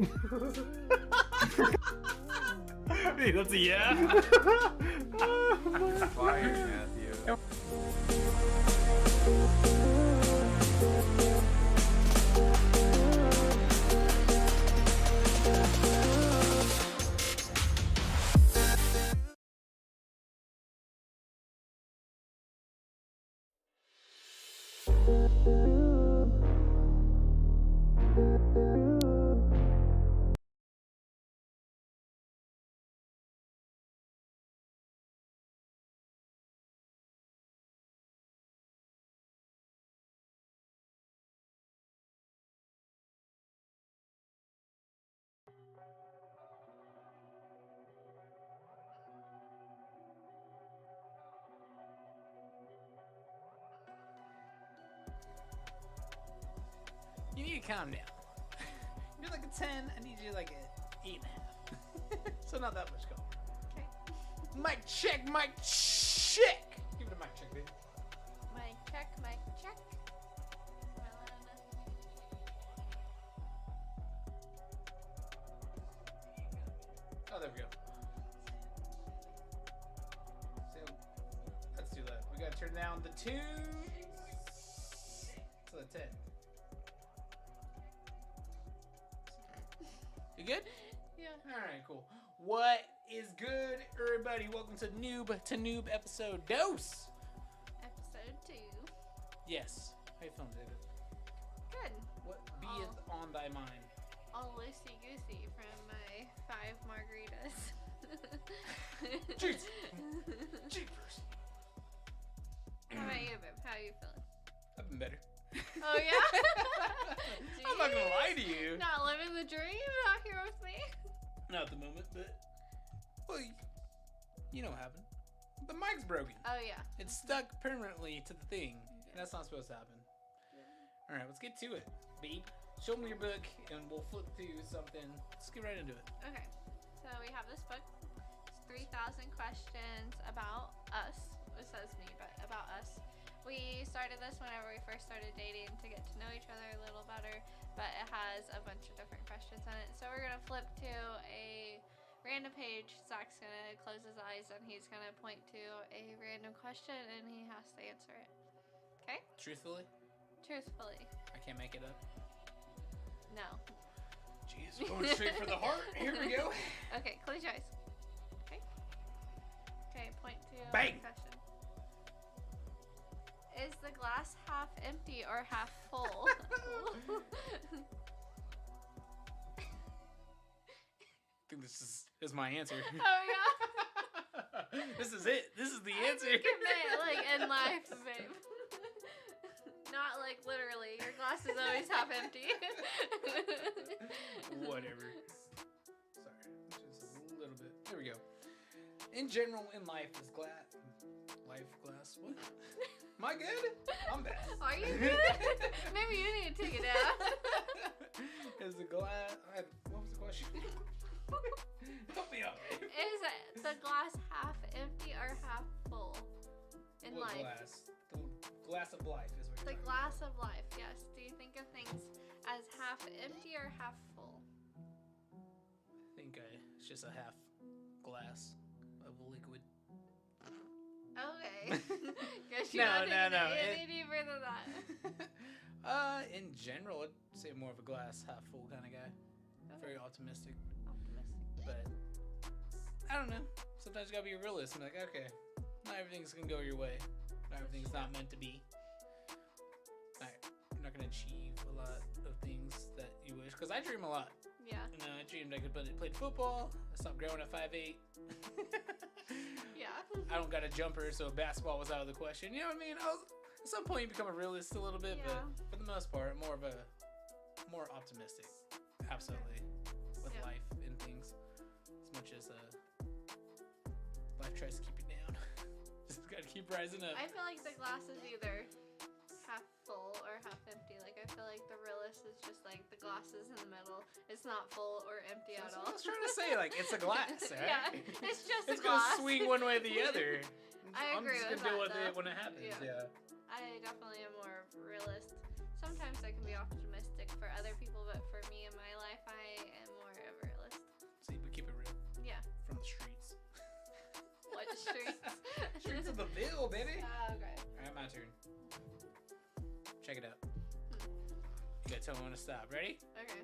Hey, that's a yeah. Fire, Matthew. You need to calm down. You're like a 10. I need you like a 8.5. So not that much going. Okay. Mic check, mic check. Give it a mic check, baby. Mic check, mic check. Oh, there we go. So, let's do that. We gotta turn down the 2 to the 10. You good? Yeah. Alright, cool. What is good, everybody? Welcome to Noob episode dose. Episode 2. Yes. How you feeling, David? Good. What beeth on thy mind? All loosey-goosey from my 5 margaritas. Jeez. Jeepers. How about you, babe? How are you feeling? I've been better. Oh, yeah? I'm not gonna lie to you. Not living the dream out here with me? Not at the moment, but... Well, you know what happened. The mic's broken. Oh, yeah. It's stuck permanently to the thing. And that's not supposed to happen. Alright, let's get to it, babe. Show me your book, and we'll flip through something. Let's get right into it. Okay. So we have this book. It's 3,000 questions about us. It says me, but about us. We started this whenever we first started dating to get to know each other a little better, but it has a bunch of different questions in it. So we're going to flip to a random page. Zach's going to close his eyes and he's going to point to a random question and he has to answer it. Okay? Truthfully? Truthfully. I can't make it up. No. Jeez, going straight for the heart. Here we go. Okay, close your eyes. Okay? Okay, point to Bang! the question. Is the glass half empty or half full? I think this is my answer. Oh, yeah. This is it. This is the I answer. think it meant, like, in life, babe. Not, like, literally. Your glass is always half empty. Whatever. Sorry. Just a little bit. There we go. In general, in life, is glass. What? Am I good? I'm bad. Are you good? Maybe you need to take it down. Is the glass... What was the question? Help me out, babe. Is the glass half empty or half full in What life? glass? The glass of life is what The you're talking glass of life, yes. Do you think of things as half empty or half full? about. I think it's just a half glass of liquid. Okay. Guess No, you're not thinking no. any deeper than that. In general, I'd say more of a glass half full kind of guy. Very optimistic. But I don't know. Sometimes you gotta be a realist and be like, okay, not everything's gonna go your way. Not everything's not meant to be. You're not gonna achieve a lot of things that you wish. Because I dream a lot. Yeah. You know, I dreamed I could play football. I stopped growing at 5'8". Yeah. I don't got a jumper, so basketball was out of the question. You know what I mean? At some point, you become a realist a little bit, Yeah. but for the most part, more optimistic. Absolutely. With Yeah. life and things. As much as life tries to keep you down. Just gotta keep rising up. I feel like the glass is either half full or half empty. Like, I feel like the realist is just like the glass is in the middle. It's not full or empty at That's all. what I was trying to say. Like, it's a glass, right? Yeah, it's just It's a glass. gonna swing one way or the other. I agree I'm just with gonna deal that, with it though. when it happens. Yeah. Yeah. I definitely am more of a realist. sometimes I can be optimistic for other people, but for me in my life, I am more of a realist. See, we keep it real. Yeah. From the streets. What streets? Streets of the Ville, baby. Okay. Alright, my turn. Check it out. You gotta tell me when to stop. Ready? Okay.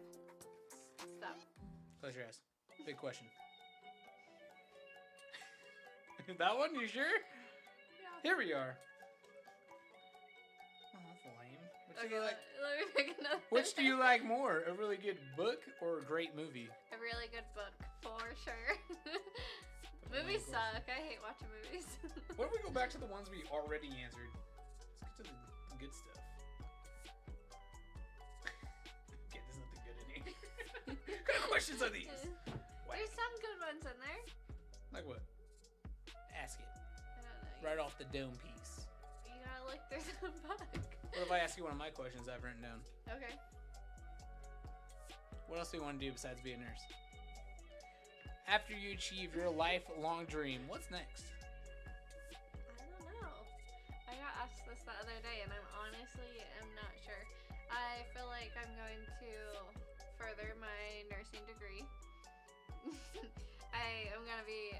Stop. Close your eyes. Big question. That one? You sure? Yeah. Here we are. Oh, that's lame. Which do you like? Let me pick another. Which do you like more? A really good book or a great movie? A really good book, for sure. Movies suck. I hate watching movies. What if we go back to the ones we already answered? Let's get to the good stuff. Okay, there's nothing good in here. What kind of questions are these? There's some good ones in there. Like what? Ask it. I don't know. Right off the dome piece. You gotta look through the book. What if I ask you one of my questions I've written down? Okay. What else do you want to do besides be a nurse? After you achieve your lifelong dream, what's next? I don't know. I got asked this the other day, and I'm honestly am not sure. I feel like I'm going to further my nursing degree.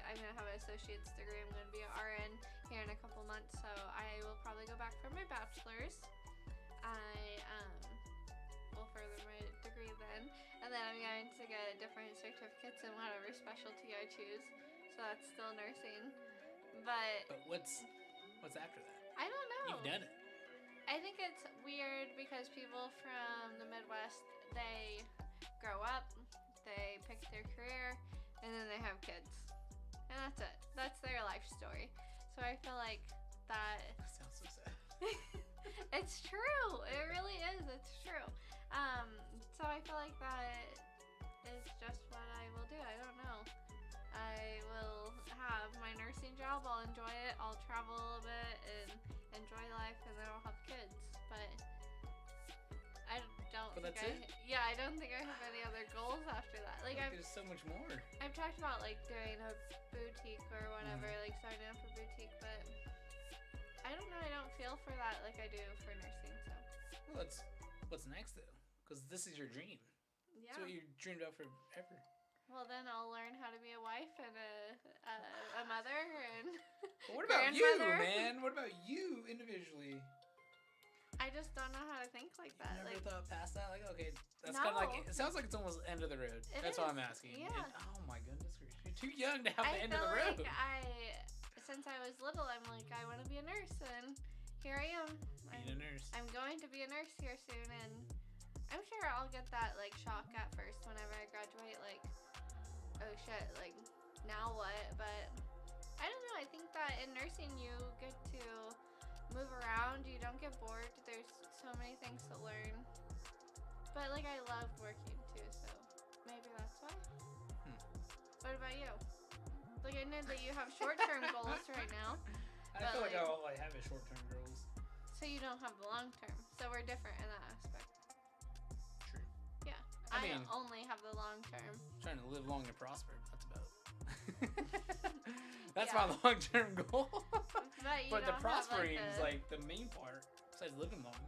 I'm gonna have an associate's degree. I'm gonna be an RN here in a couple months, so I will probably go back for my bachelor's. I will further my degree then, and then I'm going to get different certificates in whatever specialty I choose. So that's still nursing, but what's after that? I don't know. You've done it. I think it's weird because people from the Midwest, they grow up, they pick their career, and then they have kids. And that's it. That's their life story. So I feel like that... That sounds so sad. It's true. It really is. It's true. So I feel like that is just what I will do. I don't know. I will have my nursing job. I'll enjoy it. I'll travel a little bit and enjoy life, and then I'll have kids. But I don't I don't think I have any other goals after that. Like there's so much more. I've talked about like doing a boutique or whatever, like starting up a boutique, but I don't know. I don't feel for that like I do for nursing. So. Well, what's next though? Because this is your dream. Yeah. It's what you dreamed of forever. Well, then I'll learn how to be a wife and a mother and. Well, what about you, man? What about you individually? I just don't know how to think like that. You never thought past that? Like, okay, that's No. kind of like, it sounds like it's almost the end of the road. That's why I'm asking. Yeah. And, oh my goodness, you're too young to have the end of the road. Since I was little, I'm like, I want to be a nurse, and here I am. Being a nurse. I'm going to be a nurse here soon, and I'm sure I'll get that like shock at first whenever I graduate. Like, oh shit, like now what? But I don't know. I think that in nursing you get to move around. You don't get bored. There's so many things to learn. But like I love working too, so maybe that's why. What about you? Like I know that you have short-term goals right now. I feel like all I have is short-term goals. So you don't have the long-term. So we're different in that aspect. True. Yeah. I mean, only have the long-term. Trying to live long and prosper. That's about it. That's my long-term goal. But the prospering is like the main part. Besides living long.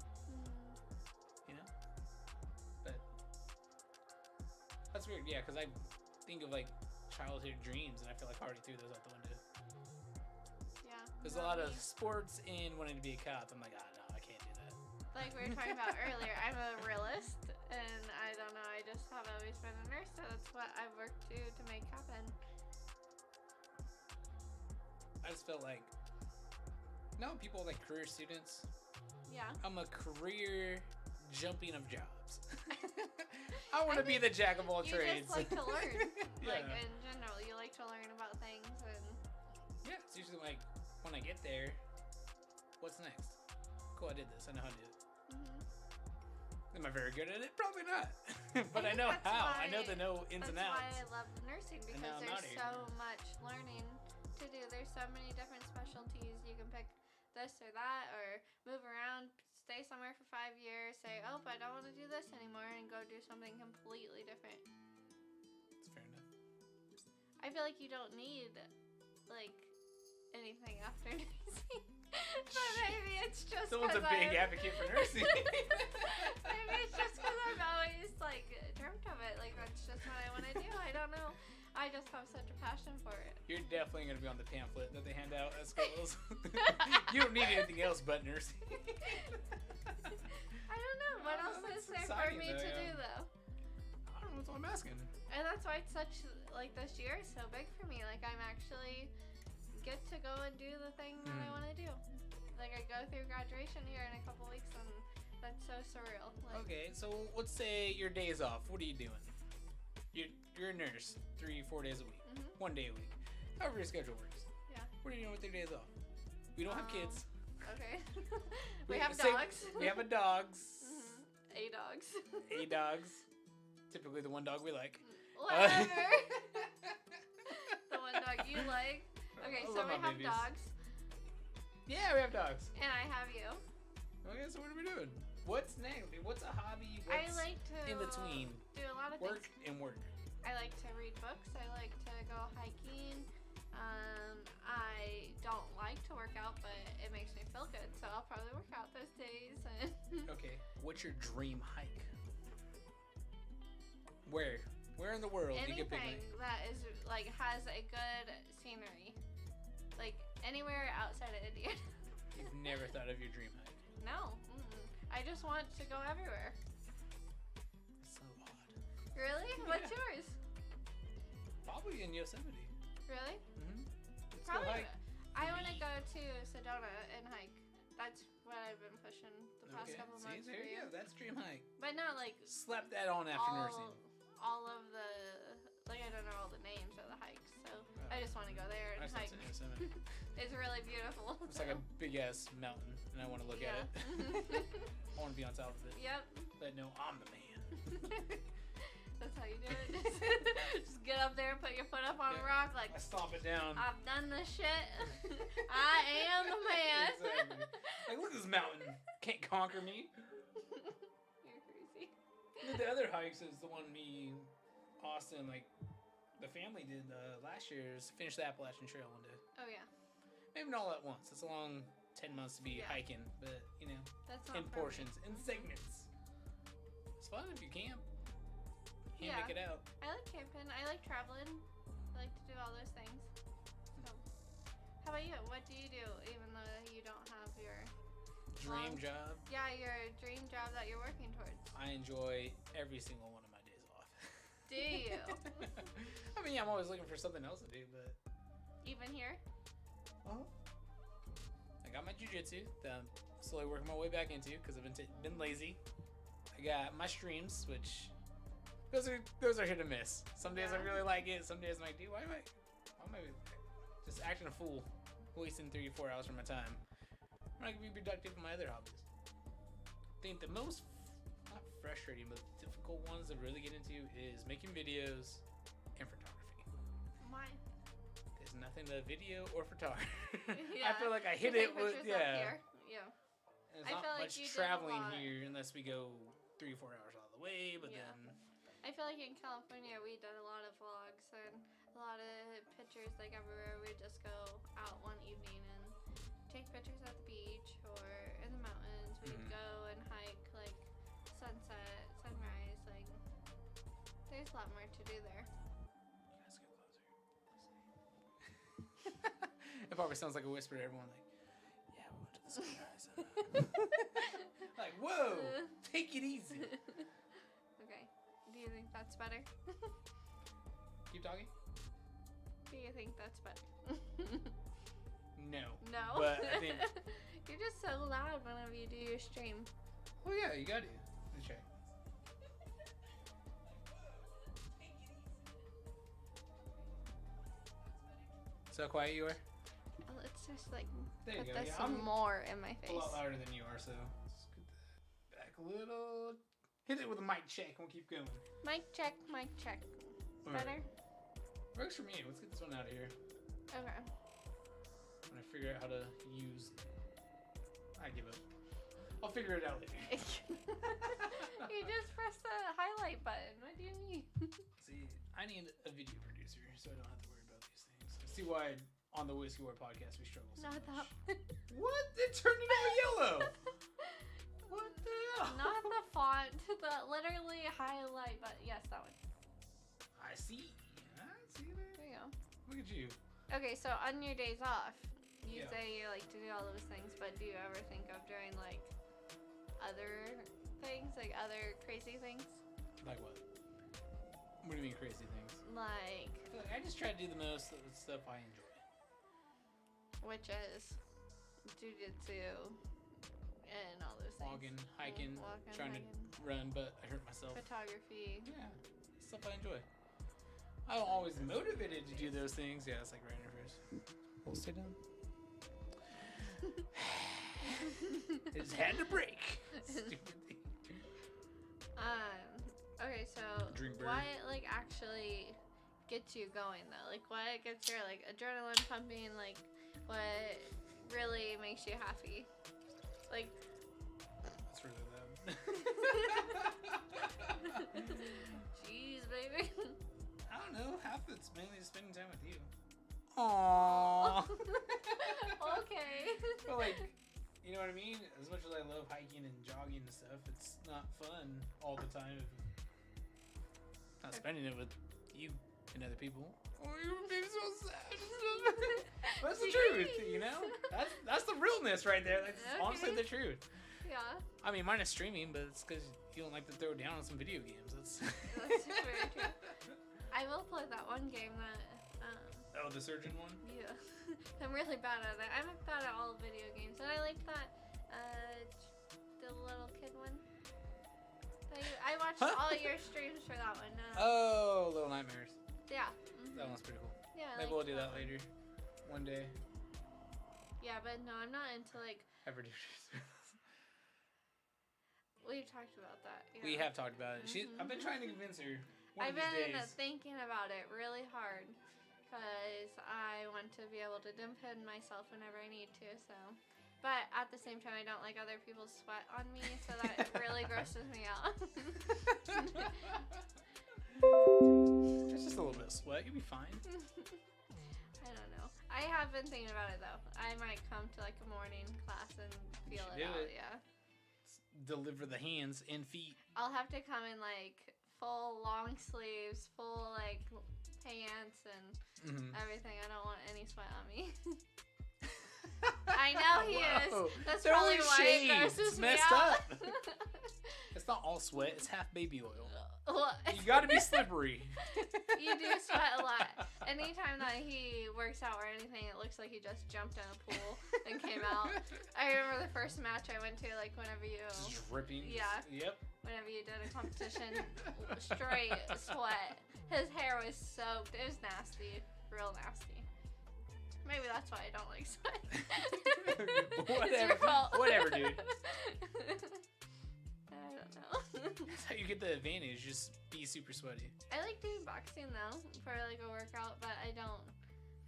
You know? But that's weird, yeah, because I think of like childhood dreams and I feel like I already threw those out the window. Yeah. There's a lot of sports and wanting to be a cop. I'm like, no, I can't do that. Like we were talking about earlier, I'm a realist and I don't know, I just have always been a nurse, so that's what I've worked to make happen. I just felt like, people like career students. Yeah. I'm a career jumping of jobs. I want to be the jack of all trades. You just like to learn. Yeah. Like in general, you like to learn about things and. Yeah, it's usually like when I get there, what's next? Cool, I did this. I know how to do it. Am I very good at it? Probably not. But I know how. I know the ins and outs. That's why I love nursing, because there's so much learning to do. There's so many different specialties. You can pick this or that, or move around, stay somewhere for 5 years, say, oh, I don't want to do this anymore, and go do something completely different. That's fair enough. I feel like you don't need, like, anything after nursing. But maybe it's just Someone's a big advocate for nursing. Maybe it's just because I've always like dreamt of it. Like that's just what I want to do. I don't know. I just have such a passion for it. You're definitely gonna be on the pamphlet that they hand out at schools. You don't need anything else but nursing. I don't know. What else is there for me to do though? I don't know. That's what I'm asking. And that's why it's such like this year is so big for me. Like I'm actually get to go and do the thing that I want to do. Like I go through graduation here in a couple weeks, and that's so surreal. Like, Okay, so let's say your days off. What are you doing? You're a nurse 3-4 days a week, 1 day a week, however your schedule works. Yeah. What are you doing with your days off? We don't have kids. Okay. we have dogs. We have a dogs. A dogs. A dogs. Typically the one dog we like. Whatever. The one dog you like. Okay, so we have dogs. Yeah, we have dogs. And I have you. Okay, so what are we doing? What's next? What's a hobby? I like to in between do a lot of work things. and work. I like to read books. I like to go hiking. I don't like to work out, but it makes me feel good, so I'll probably work out those days. Okay, what's your dream hike? Where in the world Anything you get picnic? that is like has a good scenery, like anywhere outside of Indiana. You've never thought of your dream hike? No, I just want to go everywhere. So odd. Really? What's yours? Probably in Yosemite. Really? Let's Probably. go hike. I want to go to Sedona and hike. That's what I've been pushing the past couple months. There you go. That's dream hike. But not like Slap that on after nursing. all of the, like I don't know all the names of the hikes, so I just want to go there and hike. It's really beautiful. It's like a big ass mountain, and I want to look at it. I want to be on top of it. Yep. But no, I'm the man. That's how you do it. Just get up there and put your foot up on a rock, like I stomp it down. I've done this shit. I am the man. Exactly. Like look at this mountain. Can't conquer me. You're crazy. The other hikes is the one me, Austin, like the family did last year is finish the Appalachian Trail one day. Oh yeah. Maybe not all at once. It's a long 10 months to be hiking, but you know, that's not in portions, in segments. It's fun if you camp. Can't make it out. I like camping. I like traveling. I like to do all those things. So, how about you? What do you do even though you don't have your Dream job? Yeah, your dream job that you're working towards. I enjoy every single one of my days off. Do you? I mean, yeah, I'm always looking for something else to do, but... Even here? I got my jiu-jitsu that I'm slowly working my way back into because I've been lazy. I got my streams, which... Those are hit and miss. Some days I really like it. Some days I'm like, dude, why am I just acting a fool, wasting 3-4 hours from my time? I'm not gonna be productive in my other hobbies. I think the most not frustrating but difficult ones to really get into is making videos and photography. Why? There's nothing to video or photography. Yeah, I feel like I hit it with Yeah. There's not much traveling here unless we go 3-4 hours out of the way, but then. I feel like in California we did a lot of vlogs and a lot of pictures like everywhere. We just go out one evening and take pictures at the beach or in the mountains. We'd go and hike like sunset, sunrise, like there's a lot more to do there. You guys get closer. It probably sounds like a whisper to everyone like, yeah, we went to the sunrise. Like, whoa, take it easy. Do you think that's better? Keep talking. Do you think that's better? No. No? But I think... You're just so loud whenever you do your stream. Oh yeah, you got to. Let's try. So quiet you are? Oh, let's just like there put you go. this Yeah, some more in my face. A lot louder than you are, so let's get that back a little. Hit it with a mic check and we'll keep going. Mic check, mic check. Better? Works for me. Let's get this one out of here. Okay. When I figure out how to use... I give up. I'll figure it out later. You just press the highlight button. What do you mean? See, I need a video producer so I don't have to worry about these things. See why on the WhiskeyBois Podcast we struggle so much. Not that. What? It turned into a yell Look at you. Okay, so on your days off, you Yeah. say you like to do all those things, but do you ever think of doing like other things, like other crazy things? Like what? What do you mean crazy things? Like, I just try to do the most of the stuff I enjoy. which is jujitsu and all those things. Walking, hiking, Walking, trying hiking. to run, but I hurt myself. Photography. Yeah, stuff I enjoy. I'm always motivated to do those things. Yeah, it's like right in your face. We'll stay down. It's had to break. Stupid thing. Okay, so Drink bird. what like actually gets you going though? Like what gets your like adrenaline pumping? Like what really makes you happy? Like That's really loud. jeez, baby. I don't know. Half of it's mainly just spending time with you. Aww. Okay. But like, you know what I mean? As much as I love hiking and jogging and stuff, it's not fun all the time if not spending it with you and other people. Oh, you're being so sad. That's the truth, you know? That's the realness right there. That's honestly the truth. Yeah. I mean, mine is streaming, but it's because you don't like to throw down on some video games. That's very true. I will play that one game that. Oh, the surgeon one? Yeah. I'm really bad at it. I'm bad at all video games, and I like that. The little kid one. I watched all your streams for that one. Oh, Little Nightmares. Yeah. That one's pretty cool. Yeah. Maybe we'll do that later. One day. Yeah, but no, I'm not into like. Ever do. We've talked about that. Yeah. We have talked about it. I've been trying to convince her. I've been days. thinking about it really hard because I want to be able to dimpen myself whenever I need to. So, but at the same time, I don't like other people's sweat on me, so that really grosses me out. It's just a little bit of sweat. You'll be fine. I don't know. I have been thinking about it though. I might come to like a morning class and feel it out. Yeah. Deliver the hands and feet. I'll have to come in like full long sleeves, full like pants and everything. I don't want any sweat on me. I know he is. That's They're probably only why it shades. grosses It's me messed out. up. It's not all sweat. It's half baby oil. What? You got to be slippery. You do sweat a lot. Anytime that he works out or anything, it looks like he just jumped in a pool and came out. I remember the first match I went to, like whenever you... Just dripping. Yeah. Yep. Whenever you did a competition, straight sweat. His hair was soaked. It was nasty. Real nasty. Maybe that's why I don't like sweat. It's your fault. Whatever, dude. I don't know. That's how you get the advantage. Just be super sweaty. I like doing boxing though for like a workout, but I don't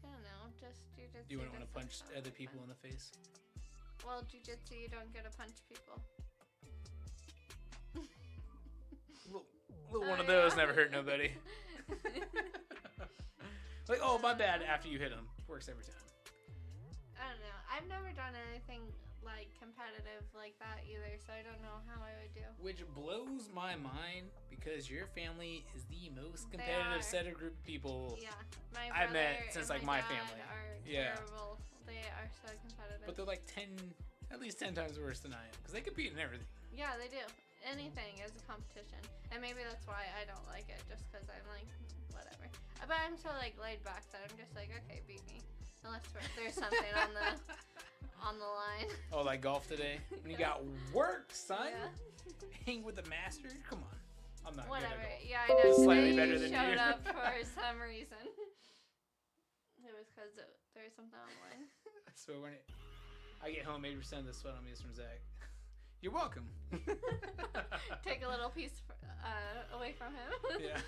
know. Just jujitsu. You wouldn't want to just punch looks so other fun. people in the face. Well, jujitsu, you don't get to punch people. Little one of those never hurt nobody. Like, oh, my bad, after you hit him. Works every time. I don't know. I've never done anything like competitive like that either, so I don't know how I would do. Which blows my mind because your family is the most competitive set of group of people Yeah, my I've brother met since and like my my dad family. are Yeah. terrible. They are so competitive. But they're like at least 10 times worse than I am because they compete in everything. Yeah, they do. Anything is a competition, and maybe that's why I don't like it, just because I'm like, whatever. But I'm so like laid back that I'm just like, okay, beat me, unless there's something on the line. Oh, like golf today? When you got work, son. Yeah. Hang with the master? Come on. I'm not Whatever. good at golf. Yeah, I know. Just slightly Today better you than showed you. up for some reason. It was because there was something online. So when I get home, 80% of the sweat on me is from Zach. You're welcome. Take a little piece away from him. Yeah.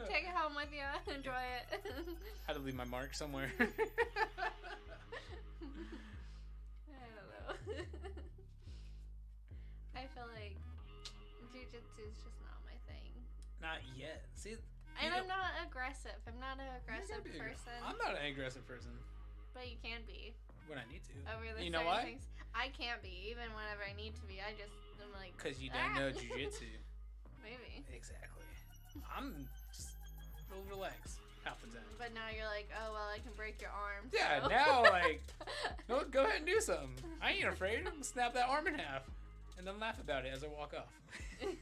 Take it home with you. Enjoy it. Had to leave my mark somewhere. I don't know. I feel like jiu-jitsu is just not my thing. Not yet. See, And I'm not aggressive. I'm not an aggressive person. I'm not an aggressive person. But you can be. When I need to. Over the You know certain why? things. I can't be, even whenever I need to be. I'm like... Because you don't know jiu-jitsu. Maybe. Exactly. I'm just real relaxed. half the time. But now you're like, oh, well, I can break your arm. Yeah, so. now, like, no, go ahead and do something. I ain't afraid. I'm gonna snap that arm in half and then laugh about it as I walk off. I mean,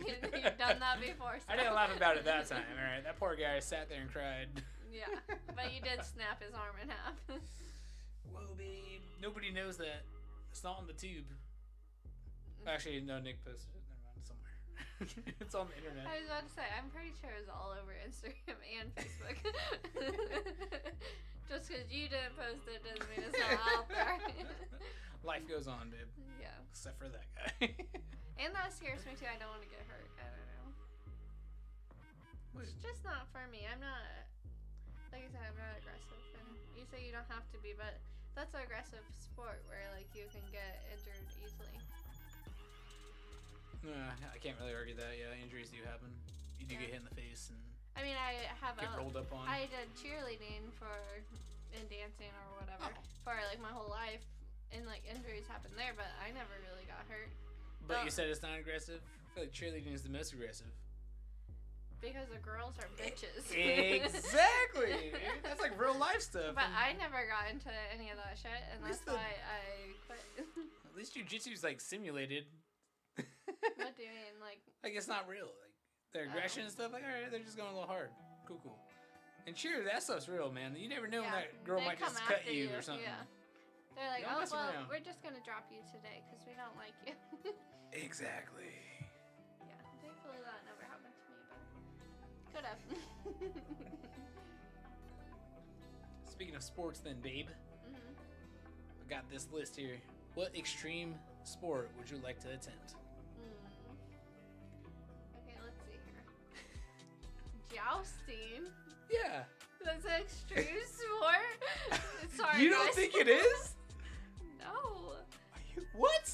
you've done that before. So. I didn't laugh about it that time, all right? That poor guy sat there and cried. Yeah, but you did snap his arm in half. Whoa, babe. Nobody knows that. It's not on the tube. Actually, no, Nick posted it. Never mind, somewhere. It's on the internet. I was about to say, I'm pretty sure it's all over Instagram and Facebook. Just because you didn't post it doesn't mean it's not out there. Life goes on, babe. Yeah. Except for that guy. And that scares me too. I don't want to get hurt. I don't know. It's just not for me. I'm not, like I said, I'm not aggressive. And you say you don't have to be, but that's an aggressive sport where like you can get injured easily. I can't really argue that. Yeah, injuries do happen. You do get hit in the face and I mean, I have get rolled up on. I did cheerleading and dancing or whatever for like my whole life, and like injuries happened there, but I never really got hurt. But you said it's not aggressive? I feel like cheerleading is the most aggressive. Because the girls are bitches. Exactly! That's like real life stuff. But I never got into any of that shit, and that's why I quit. At least jujitsu's like simulated. What do you mean? Like it's not real. Like their aggression and stuff, like, alright, they're just going a little hard. Cool. And cheer, that stuff's real, man. You never know when that girl might just cut you or something. Yeah. They're like, Don't oh, mess well, around. we're just going to drop you today because we don't like you. Exactly. Yeah, thankfully that never happened to me, but could have. Speaking of sports then, babe, I got this list here. What extreme sport would you like to attempt? Okay, let's see here. Jousting? Yeah. That's an extreme sport? Sorry, You don't think it is? No. What?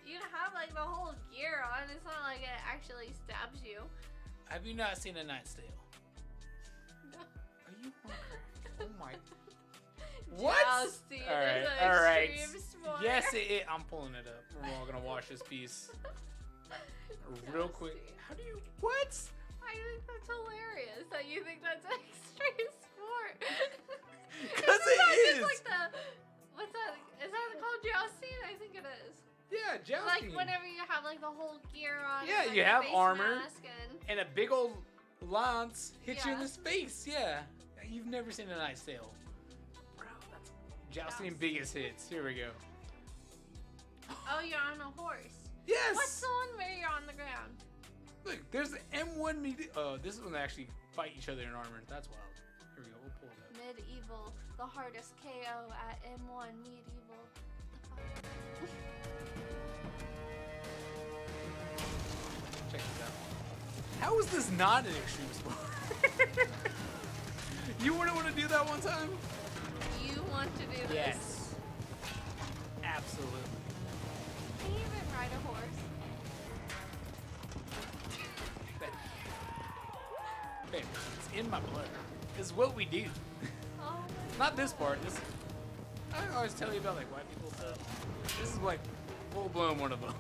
You have like the whole gear on. It's not like it actually stabs you. Have you not seen A Knight's Tale? No. Are you oh my. What? Jousting is an extreme sport. Yes, I'm pulling it up. We're all gonna watch this piece real quick. How do you? What? I think that's hilarious that you think that's an extreme sport. Because it is. Like what's that? Is that called jousting? I think it is. Yeah, jousting. Like whenever you have like the whole gear on. Yeah, and, like, you have face armor mask and a big old lance hit you in Yeah. the face. Yeah, you've never seen A Knight's Tale. Bro, that's jousting biggest hits. Here we go. Oh, you're on a horse. Yes. What's the one where you're on the ground? Look, there's the M1 Oh, this is when they actually fight each other in armor. That's wild. Here we go. We'll pull it up. Medieval, the hardest KO at M1 Medieval. Check this out. How is this not an extreme sport? You wouldn't want to do that one time? You want to do this? Yes. Absolutely. Can you even ride a horse? Babe, it's in my blood. It's what we do. Oh my Not this part. This. I always tell you about like white people stuff. This is like full blown one of them.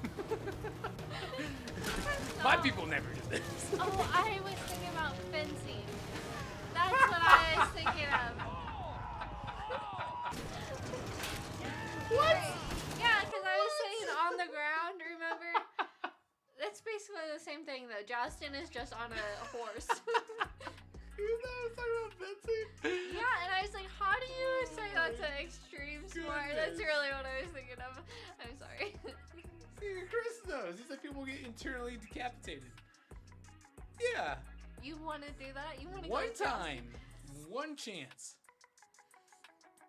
My people never did this. Oh, I was thinking about fencing. That's what I was thinking of. What? Yeah, because I was sitting on the ground, remember? That's basically the same thing though. Jousting is just on a horse. You know, I was talking about fencing. Yeah, and I was like, how do you say that's an extreme sport? That's really what I was thinking of. I'm sorry. See, Chris knows. He said people get internally decapitated. Yeah. You want to do that? You want to go One jousting? time. One chance.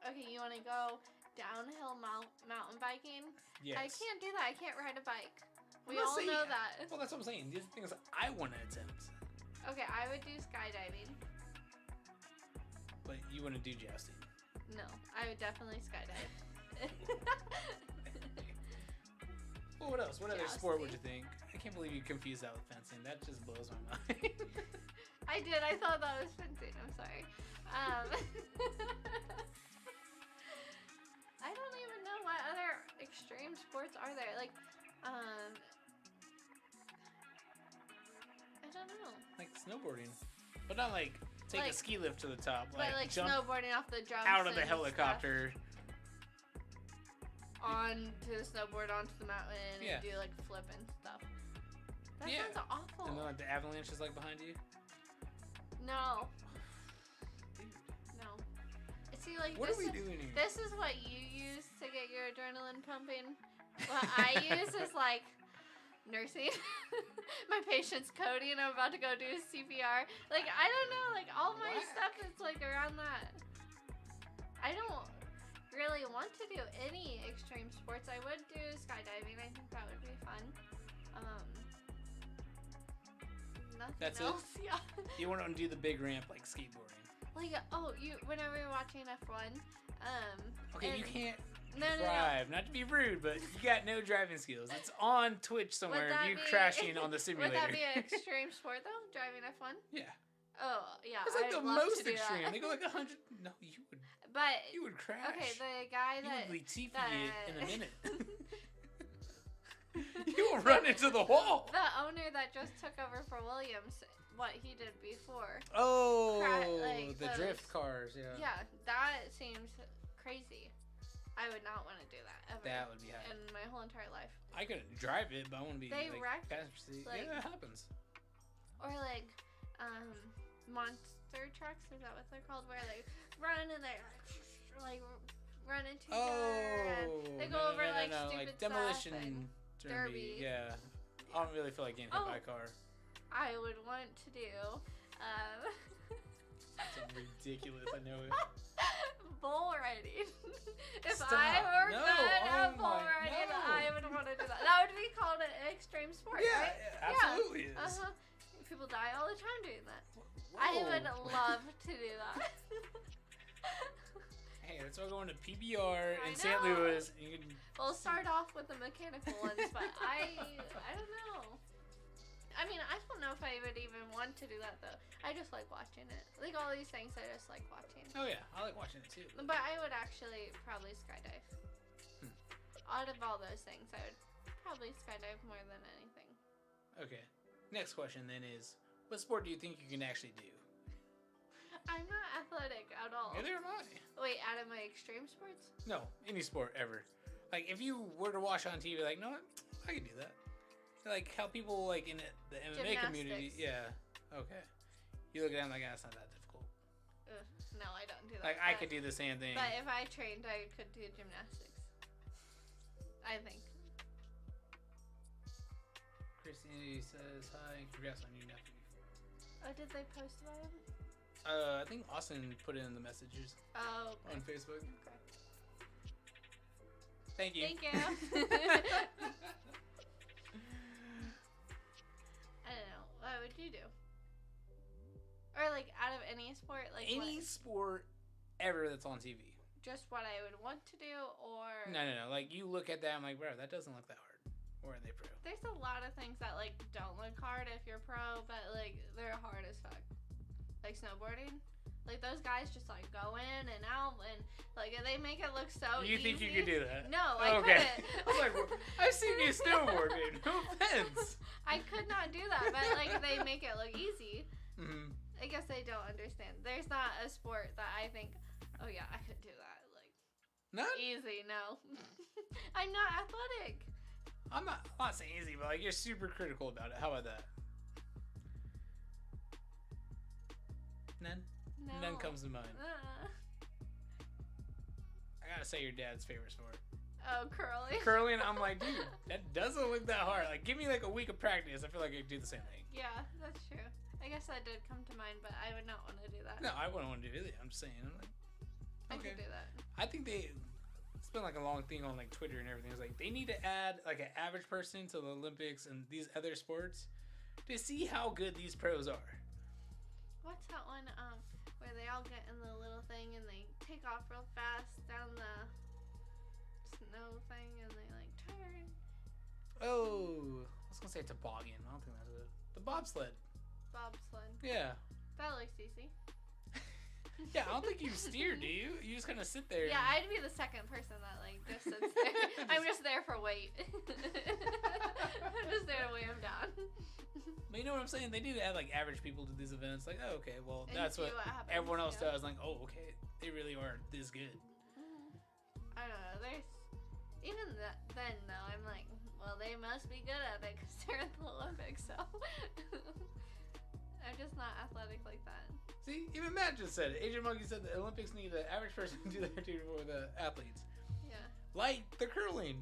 Okay, you want to go downhill mountain biking? Yes. I can't do that. I can't ride a bike. We I'm not all saying- know that. Well, that's what I'm saying. These are things I want to attempt. Okay, I would do skydiving. But you want to do jousting. No, I would definitely skydive. Well, what else? What other sport would you Jousting. think? I can't believe you confused that with fencing. That just blows my mind. I did. I thought that was fencing. I'm sorry. I don't even know what other extreme sports are there. Like, I don't know. Like snowboarding. But not like take a ski lift to the top. But like jump snowboarding off the jumps out of the helicopter. Onto the snowboard, onto the mountain, Yeah. and do like flip and stuff. That Yeah. sounds awful. And then like the avalanche is like behind you. No. No. See, like What this are we is, doing here? This is what you use to get your adrenaline pumping. What I use is like nursing. My patient's Cody, and I'm about to go do CPR. Like I don't know, like all my stuff is like around that. I don't really want to do any extreme sports. I would do skydiving. I think that would be fun. Nothing That's else. it? Yeah. You want to do the big ramp like skateboarding. Like whenever you're watching F1, Okay, you can't no. drive. Not to be rude, but you got no driving skills. It's on Twitch somewhere of you crashing on the simulator. Would that be an extreme sport though? Driving F1? Yeah. Oh yeah. It's like I'd the love most to do extreme. that. They go like 100. No, you would. But You would crash. okay, the guy You that would Latifi that- it in a minute. You will run into the wall. the owner that just took over for Williams, what he did before. Oh, like the those- drift cars. Yeah. Yeah, that seems crazy. I would not want to do that ever. That would be high. In my whole entire life. I couldn't drive it, but I want to be They like wreck, passenger seat. like- Yeah, that happens. Or like, monster trucks, is that what they're called? Where they run and they like run into each other. And they go over like stupid like demolition stuff and derby. derby. Yeah. I don't really feel like getting hit by a car. I would want to do It's ridiculous. I know it. bull riding. If Stop. I were No. good at Oh bull my- riding, no. I would want to do that. That would be called an extreme sport, Yeah, right? it absolutely is. Uh-huh. People die all the time doing that. Whoa. I would love to do that. Hey, that's why we're going to PBR I in St. know. Louis. You can We'll start off with the mechanical ones, but I don't know. I mean, I don't know if I would even want to do that though. I just like watching it. Like all these things, I just like watching. Oh yeah, I like watching it too. But I would actually probably skydive. Out of all those things, I would probably skydive more than anything. Okay. Next question then is, what sport do you think you can actually do? I'm not athletic at all. Neither am I. Wait, out of my extreme sports? No, any sport ever. Like if you were to watch on TV, like, no, I could do that. Like how people like in the MMA community, Gymnastics. yeah. Okay. You look at them like, it's not that difficult. No, I don't do that. Like I could do the same thing. But if I trained, I could do gymnastics. I think. Christy says hi and congrats on your nephew. Oh, did they post about him? I think Austin put it in the messages Oh, okay. on Facebook. Okay. Thank you. Thank you. I don't know. What would you do? Or like out of any sport, like Any what? sport ever that's on TV. Just what I would want to do, or No. Like you look at that, I'm like, bro, that doesn't look that hard. Or are they pro? There's a lot of things that like don't look hard if you're pro, but like they're hard as fuck. Like snowboarding, like those guys just like go in and out, and like they make it look so You easy. think you could do that? No, I Okay. couldn't. I was like, well, I've seen you snowboard, dude. No offense. I could not do that, but like they make it look easy. Mm-hmm. I guess they don't understand. There's not a sport that I think, oh yeah, I could do that. Like Not. easy, no. I'm not athletic. I'm not saying easy, but like you're super critical about it. How about that? None. No. None comes to mind. Uh-uh. I gotta say your dad's favorite sport. Oh, curling. Curling. I'm like, dude, that doesn't look that hard. Like, give me like a week of practice. I feel like I could do the same thing. Yeah, that's true. I guess that did come to mind, but I would not want to do that. No, I wouldn't want to do it. I'm just saying. I'm like, I okay. could do that. I think it's been like a long thing on like Twitter and everything. It's like they need to add like an average person to the Olympics and these other sports to see how good these pros are. What's that one where they all get in the little thing and they take off real fast down the snow thing and they like turn? Oh, I was gonna say toboggan. I don't think that's it. The bobsled. Bobsled. Yeah. That looks easy. Yeah, I don't think you steer, do you? You just kind of sit there. Yeah, I'd be the second person that like just sits there. I'm just there for weight. I'm just just there to weigh him down. But you know what I'm saying? They need to add like average people to these events. Like, oh, okay, well, And that's see what what happens, everyone else yeah. does. Like, oh, okay, they really are this good. I don't know. There's even then though. I'm like, well, they must be good at it because they're at the Olympics. So I'm just not athletic like that. See, even Matt just said it. Agent Monkey said the Olympics need the average person to do their duty for the athletes. Yeah. Like the curling.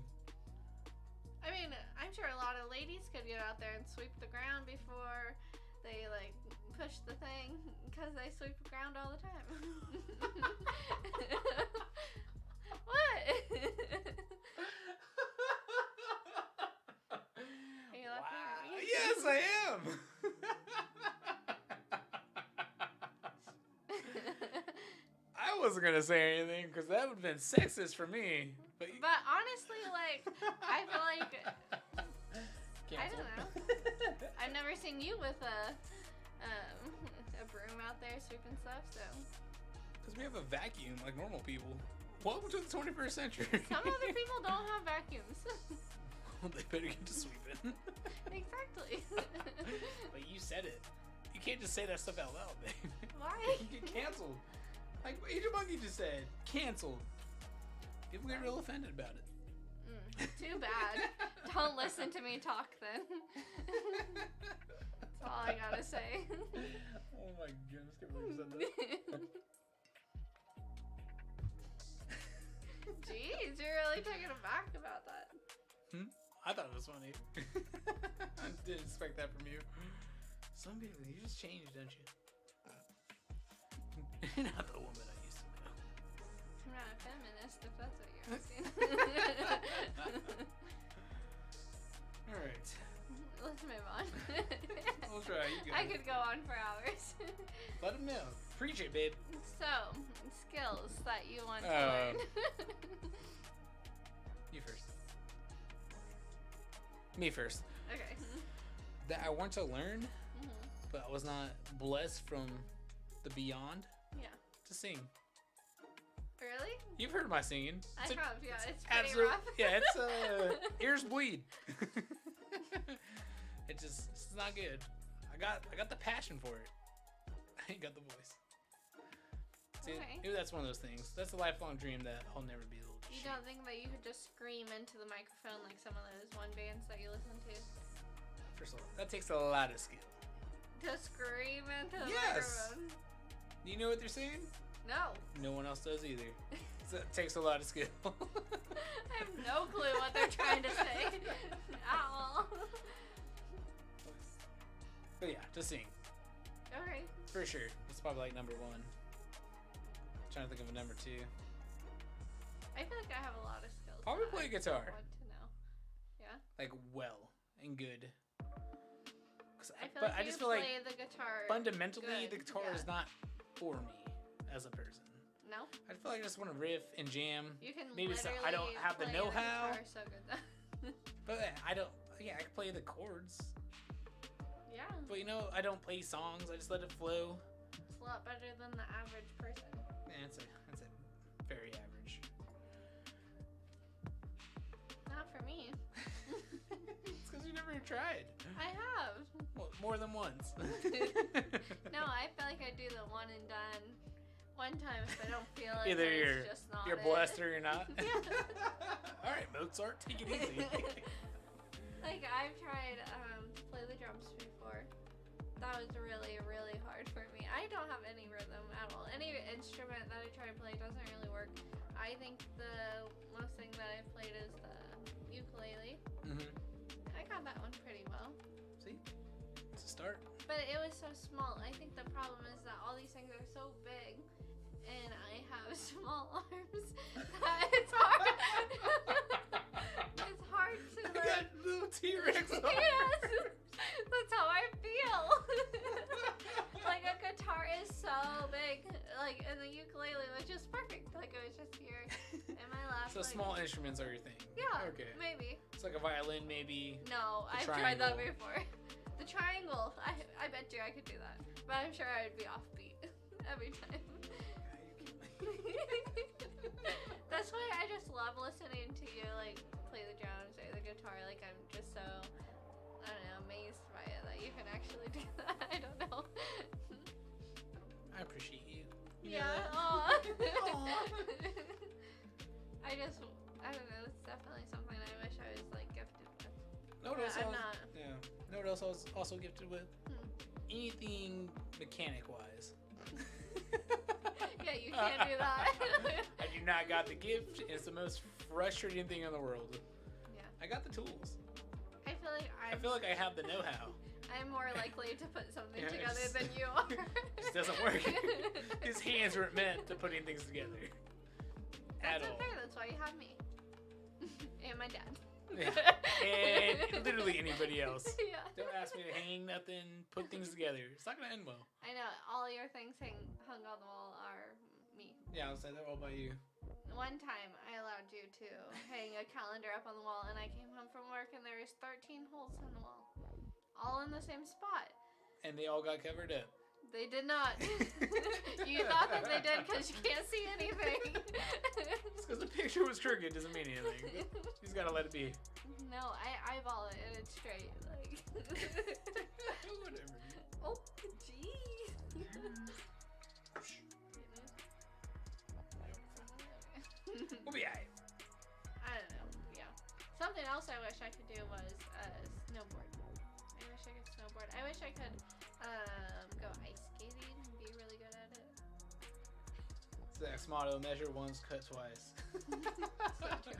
I mean, I'm sure a lot of ladies could get out there and sweep the ground before they like push the thing because they sweep the ground all the time. What? Are you laughing at me? Yes, I am. I wasn't gonna say anything because that would have been sexist for me. But honestly, like, I feel like I don't know. I've never seen you with a broom out there sweeping stuff, so. Because we have a vacuum like normal people. Welcome to the 21st century. Some other people don't have vacuums. Well, they better get to sweeping. Exactly. But you said it. You can't just say that stuff out loud, babe. Why? You get canceled. Like Agent Monkey just said, canceled. People get real offended about it. Too bad. Don't listen to me talk then. That's all I gotta say. Oh my goodness, can't believe you said that. Jeez, you're really taken aback about that. I thought it was funny. I didn't expect that from you. Some people, you just changed, don't you? You're not the woman I used to know. I'm not a feminist, if that's what you're asking. Alright. Let's move on. We'll try. You go. I could go on for hours. Let them know. Preach it, babe. So, skills that you want to learn. You first. Me first. Okay. That I want to learn, Mm-hmm. but I was not blessed from the beyond Yeah. to sing. Really? You've heard my singing. I have, yeah. It's pretty Absolute, rough. yeah, it's ears bleed. It's not good. I got the passion for it. I ain't got the voice. See, Okay. maybe that's one of those things. That's a lifelong dream that I'll never be able to You achieve. don't think that you could just scream into the microphone like some of those one bands that you listen to? First of all, that takes a lot of skill. To scream into the Yes. microphone? Do you know what they're saying? No. No one else does either. So it takes a lot of skill. I have no clue what they're trying to say at all. But yeah, to sing. Okay. For sure. It's probably like number one. Trying to think of a number two. I feel like I have a lot of skills. Probably that play I guitar. Want to know. Yeah. Like well and good. I I just feel feel like like you play the guitar. fundamentally good, the guitar yeah. is not for me as a person. No. I feel like I just want to riff and jam. You can Maybe it's that literally I don't have the play know-how. The guitar so good though. But I don't. Yeah, I can play the chords. Yeah. But you know, I don't play songs. I just let it flow. It's a lot better than the average person. Yeah, it's a very average. Not for me. It's because you never tried. I have. Well, more than once. No, I feel like I do the one and done. One time if I don't feel it, Either then it's just not you're it. blessed or you're not. Yeah. All right, Mozart, take it easy. Like I've tried to play the drums before. That was really, really hard for me. I don't have any rhythm at all. Any instrument that I try to play doesn't really work. I think the most thing that I've played is the ukulele. Mm-hmm. I got that one pretty well. See, it's a start. But it was so small. I think the problem is that all these things are so big, and I have small arms that it's hard. It's hard to I got little T-Rex arms. Yes, that's how I feel. Like a guitar is so big, like, and the ukulele was just perfect. Like it was just here in my lap. So like, small instruments are your thing. Yeah. Okay. Maybe. It's like a violin, maybe. No, The I've tried that triangle. before. The triangle. I bet you I could do that, but I'm sure I would be offbeat every time. That's why I just love listening to you like play the drums or the guitar. Like I'm just so I don't know, amazed by it that you can actually do that. I don't know. I appreciate you. Yeah. Aw. I don't know. It's definitely something I wish I was like gifted with. No, what else? I'm not. Yeah. Know what else I was also gifted with? Hmm. Anything mechanic wise. Yeah, you can't do that. I do not got the gift. It's the most frustrating thing in the world. Yeah. I got the tools. I feel like I have the know-how. I'm more likely to put something Yeah, together just- than you are. It just doesn't work. His hands weren't meant to putting things together. That's At all. okay. That's why you have me. And my dad. Yeah. And literally anybody else. Yeah. Don't ask me to hang nothing, put things together. It's not gonna end well. I know all your things hung on the wall are me. Yeah, I'll say that all by you. One time I allowed you to hang a calendar up on the wall, and I came home from work and there was 13 holes in the wall, all in the same spot. And they all got covered up. They did not. You thought that they did because you can't see anything. Just because the picture was crooked doesn't mean anything. You just gotta let it be. No, I eyeball it and it's straight. Like. Whatever. Oh, jeez. We'll be alright. I don't know. Yeah. Something else I wish I could do was snowboard. I wish I could snowboard. I wish I could go ice skating and be really good at it. Zach's motto: measure once, cut twice. So true.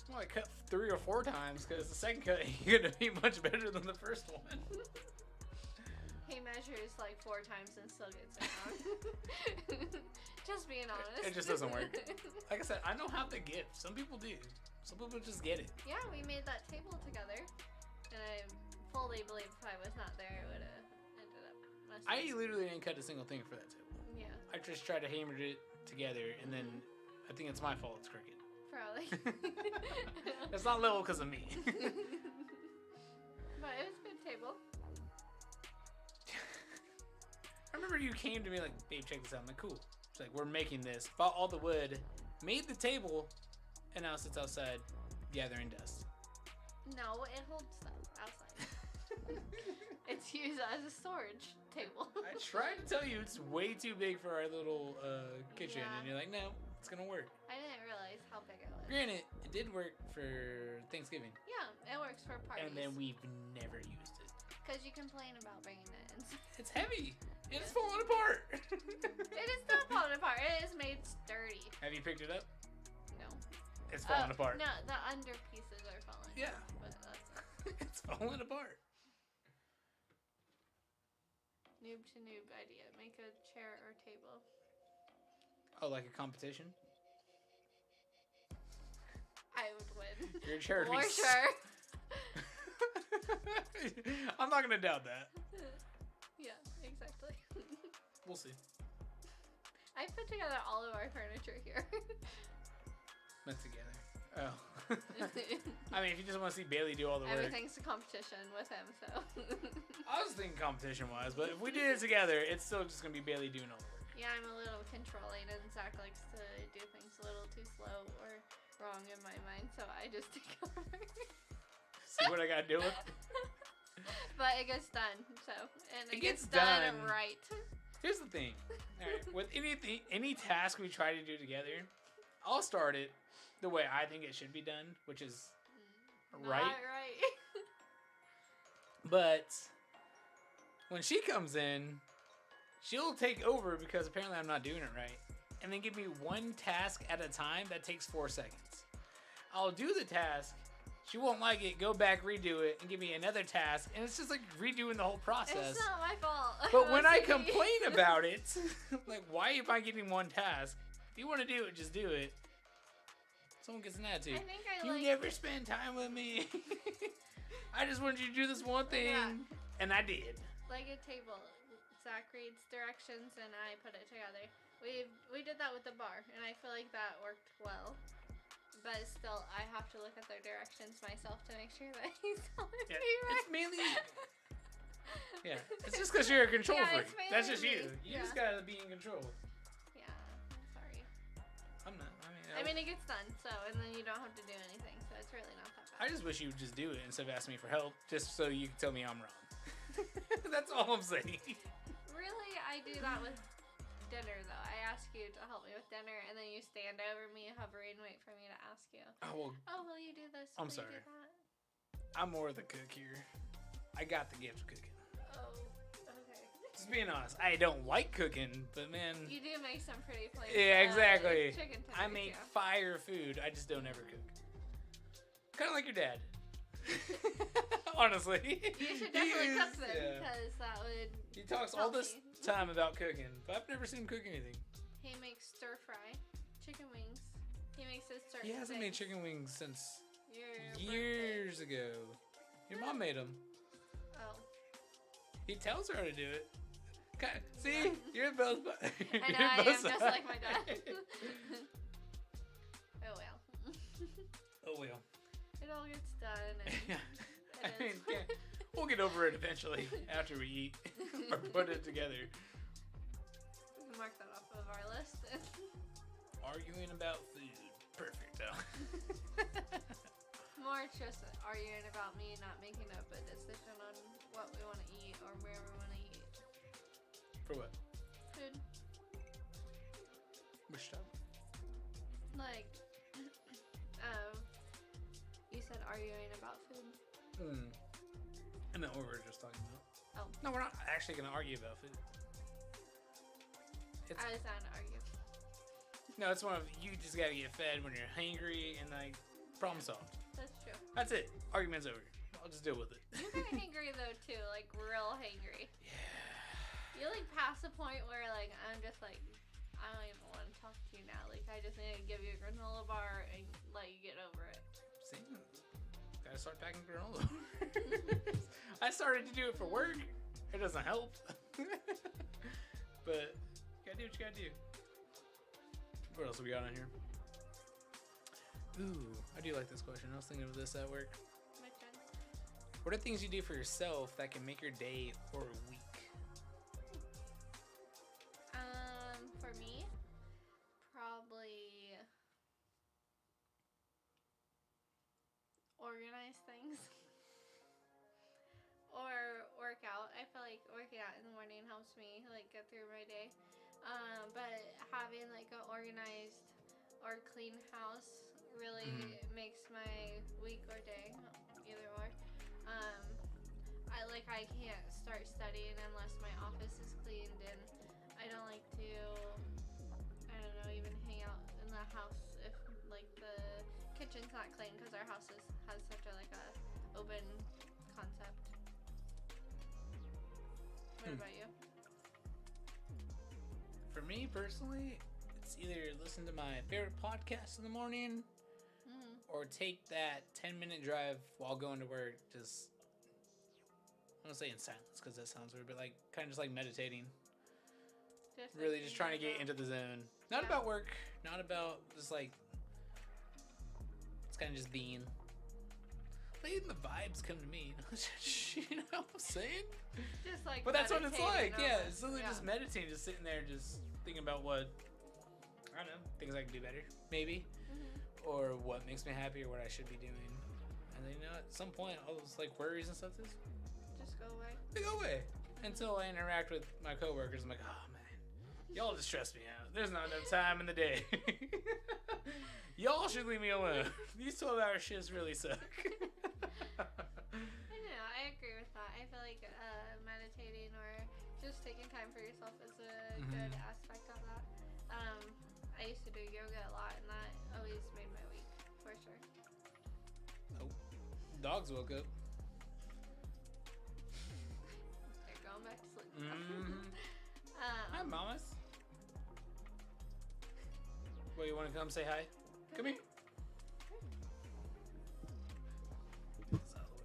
Well, I cut 3 or 4 times because the second cut ain't gonna be much better than the first one. He measures like 4 times and still gets it wrong. Just being honest. It just doesn't work. Like I said, I know how to gift. Some people do. Some people just get it. Yeah, we made that table together, and I fully believe if I was not there, it would have ended up messing. I literally didn't cut a single thing for that table. Yeah, I just tried to hammer it together, and then I think it's my fault it's crooked. probably. It's not level because of me. But it was a good table. I remember you came to me like, babe, check this out. I'm like, cool. It's like, we're making this. Bought all the wood, made the table, and now it sits outside gathering dust. No, it holds stuff outside. It's used as a storage table. I tried to tell you it's way too big for our little kitchen, Yeah. and you're like, no, it's going to work. I didn't realize how big it was. Granted, it did work for Thanksgiving, Yeah, it works for parties. and then we've never used it. Because you complain about bringing it in. It's heavy. And it's falling apart. It is not falling apart. It is made sturdy. Have you picked it up? No. It's falling apart. No, the under pieces are falling. Yeah. But that's It's falling apart. noob to noob idea. Make a chair or table. Oh, like a competition? I would win. Your chair would For be sure. I'm not gonna doubt that. Yeah, exactly. We'll see. I put together all of our furniture here. Not together. Oh. I mean, if you just want to see Bailey do all the work. Everything's a competition with him, so. I was thinking competition-wise, but if we did it together, it's still just gonna be Bailey doing all the work. Yeah, I'm a little controlling, and Zach likes to do things a little too slow or wrong in my mind, so I just take over. See what I gotta do with? But it gets done, so. And it gets done. right. Here's the thing. All right, with any task we try to do together, I'll start it the way I think it should be done, which is right. Not right. But when she comes in, she'll take over because apparently I'm not doing it right, and then give me one task at a time that takes 4 seconds. I'll do the task. She won't like it, go back, redo it, and give me another task. And it's just like redoing the whole process. It's not my fault. But when I complain about it, like, why am I getting one task? If you want to do it, just do it. Someone gets an attitude. I think You never spend time with me. I just wanted you to do this one thing. Yeah. And I did. Like a table. Zach reads directions and I put it together. We did that with the bar, and I feel like that worked well. But still, I have to look at their directions myself to make sure that he's telling me right. It's mainly... Yeah, it's just because you're a control Yeah, freak. it's mainly That's just me. you. You just Yeah. gotta be in control. Yeah, I'm sorry. I'm not. I mean, I mean, it gets done, and then you don't have to do anything, so it's really not that bad. I just wish you would just do it instead of asking me for help, just so you can tell me I'm wrong. That's all I'm saying. Really, I do that with dinner, though. I ask you to help me with dinner, and then you stand over me, hovering, wait for me to ask you. Oh, will you do this? I'm will sorry. You do that? I'm more of the cook here. I got the gift of cooking. Oh, okay. Just being honest, I don't like cooking, but man. You do make some pretty plates. Yeah, exactly. Chicken tenders, I make fire food. I just don't ever cook. Kind of like your dad. Honestly. You should definitely cook them because that would. He talks all this time about cooking, but I've never seen him cook anything. He makes stir fry, chicken wings. He makes his certain. He hasn't made things. chicken wings since years ago. Your mom made them. Oh. He tells her how to do it. See, you're both. I know I am just like my dad. Oh well. Oh well. It all gets done. And we'll get over it eventually after we eat or put it together. We can mark that off of our list. Arguing about food. Perfect. More just arguing about me not making up a decision on what we want to eat or where we want to eat. For what? Food. Which stuff? Like, you said arguing about food. I know what we were just talking about. Oh. No, we're not actually going to argue about food. I was down to argue. No, it's one of you just got to get fed when you're hungry and like problem solved. That's true. That's it. Argument's over. I'll just deal with it. You're kind of hangry though too, like real hangry. Yeah. You like past the point where like I'm just like I don't even want to talk to you now. Like I just need to give you a granola bar and let you get over it. See, gotta start packing granola. I started to do it for work. It doesn't help. But you gotta do what you gotta do. What else have we got on here? Ooh, I do like this question. I was thinking of this at work. My turn. What are things you do for yourself that can make your day or week? For me, probably organize things or work out. I feel like working out in the morning helps me like get through my day. But having like an organized or clean house really makes my week or day, either or. I can't start studying unless my office is cleaned, and I don't like to, I don't know, even hang out in the house if like the kitchen's not clean because our house has such a like a open concept. What about you? For me personally, it's either listen to my favorite podcast in the morning or take that 10-minute drive while going to work. Just, I don't want to say in silence because that sounds weird, but like kind of just like meditating. Really just trying to get into the zone. Not about work, not about just like, it's kind of just being. Letting the vibes come to me. You know what I'm saying? Just like, but that's what it's like. Yeah, it's literally yeah. just meditating, just sitting there, just thinking about what, I don't know, things I can do better, maybe, or what makes me happy, or what I should be doing. And then, you know, at some point, all those like worries and stuff just go away. They go away until I interact with my coworkers. I'm like, oh man, y'all just stress me out. There's not enough time in the day. Y'all should leave me alone. These 12-hour shifts really suck. I know, I agree with that. I feel like meditating or just taking time for yourself is a good aspect of that. I used to do yoga a lot, and that always made my week, for sure. Oh, dogs woke up. They're going back to sleep. Hi, mamas. Well, you want to come say hi? Come here. That's out of the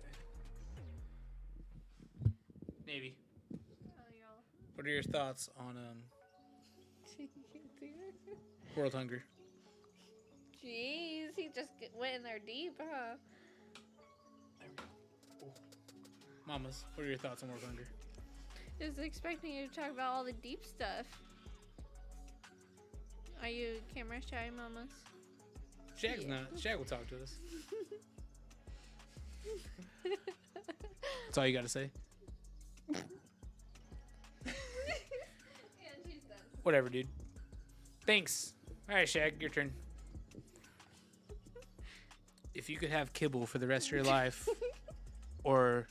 way. Navy. Oh, y'all. What are your thoughts on world hunger? Jeez, he just went in there deep, huh? There we go. Oh. Mamas, what are your thoughts on world hunger? I was expecting you to talk about all the deep stuff. Are you camera shy, mamas? Shag's not. Shag will talk to us. That's all you got to say? Yeah, she's done. Whatever, dude. Thanks. All right, Shag, your turn. If you could have kibble for the rest of your life, or